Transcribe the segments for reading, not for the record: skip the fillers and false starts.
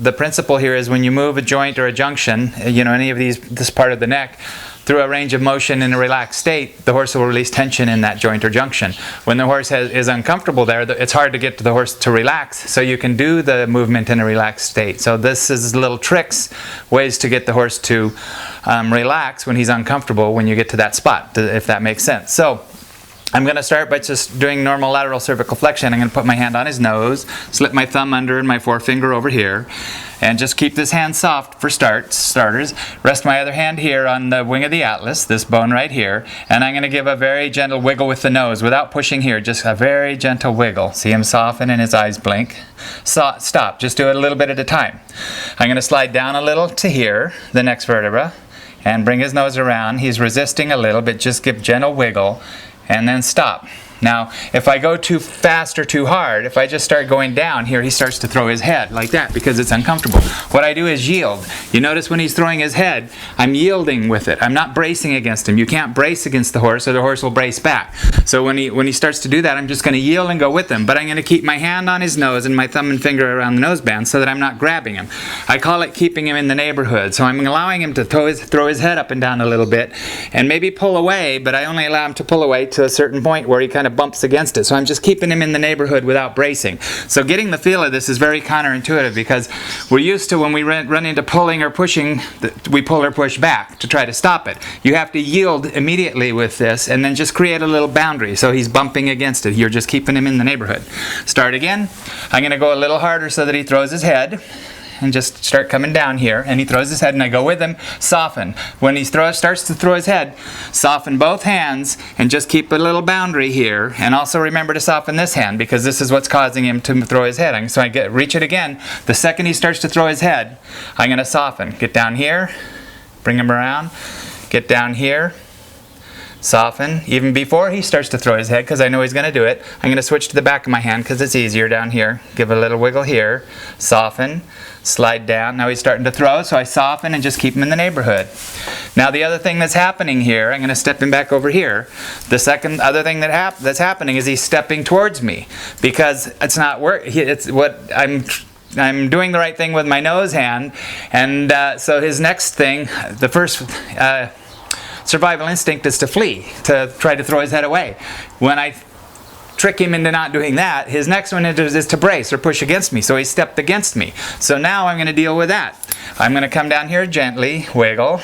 The principle here is when you move a joint or a junction, any of this part of the neck, through a range of motion in a relaxed state, the horse will release tension in that joint or junction. When the horse is uncomfortable there, it's hard to get the horse to relax, so you can do the movement in a relaxed state. So this is little tricks, ways to get the horse to relax when he's uncomfortable when you get to that spot, if that makes sense. So I'm going to start by just doing normal lateral cervical flexion. I'm going to put my hand on his nose, slip my thumb under and my forefinger over here, and just keep this hand soft for starters. Rest my other hand here on the wing of the atlas, this bone right here, and I'm going to give a very gentle wiggle with the nose without pushing here, just a very gentle wiggle. See him soften and his eyes blink. Stop, just do it a little bit at a time. I'm going to slide down a little to here, the next vertebra, and bring his nose around. He's resisting a little, but just give gentle wiggle. And then stop. Now, if I go too fast or too hard, if I just start going down here, he starts to throw his head like that because it's uncomfortable. What I do is yield. You notice when he's throwing his head, I'm yielding with it. I'm not bracing against him. You can't brace against the horse or the horse will brace back. So when he starts to do that, I'm just going to yield and go with him. But I'm going to keep my hand on his nose and my thumb and finger around the noseband so that I'm not grabbing him. I call it keeping him in the neighborhood. So I'm allowing him to throw his head up and down a little bit and maybe pull away, but I only allow him to pull away to a certain point where he kind of bumps against it. So I'm just keeping him in the neighborhood without bracing. So getting the feel of this is very counterintuitive because we're used to when we run into pulling or pushing, we pull or push back to try to stop it. You have to yield immediately with this and then just create a little boundary so he's bumping against it. You're just keeping him in the neighborhood. Start again. I'm going to go a little harder so that he throws his head. And just start coming down here, and he throws his head, and I go with him, soften. When he starts to throw his head, soften both hands, and just keep a little boundary here, and also remember to soften this hand, because this is what's causing him to throw his head. So I reach it again. The second he starts to throw his head, I'm going to soften. Get down here, bring him around, get down here, soften. Even before he starts to throw his head, because I know he's going to do it, I'm going to switch to the back of my hand because it's easier down here. Give a little wiggle here, soften, slide down. Now he's starting to throw, so I soften and just keep him in the neighborhood. Now the other thing that's happening here, I'm going to step him back over here. The second other thing that's happening is he's stepping towards me because it's not it's what I'm doing the right thing with my nose hand, and so his next thing, the first survival instinct is to flee, to try to throw his head away. When I trick him into not doing that, his next one is to brace or push against me, so he stepped against me. So now I'm going to deal with that. I'm going to come down here gently, wiggle.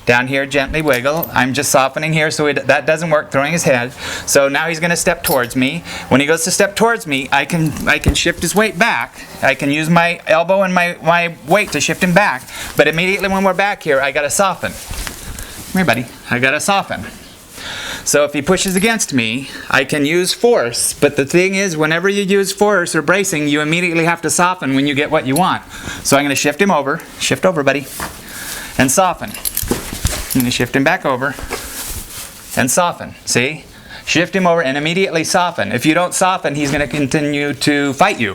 Down here, gently wiggle. I'm just softening here so that doesn't work, throwing his head. So now he's going to step towards me. When he goes to step towards me, I can shift his weight back. I can use my elbow and my weight to shift him back. But immediately when we're back here, I got to soften. Come here, buddy. I got to soften. So if he pushes against me, I can use force, but the thing is, whenever you use force or bracing, you immediately have to soften when you get what you want. So I'm going to shift him over. Shift over, buddy. And soften. I'm going to shift him back over. And soften. See? Shift him over and immediately soften. If you don't soften, he's going to continue to fight you.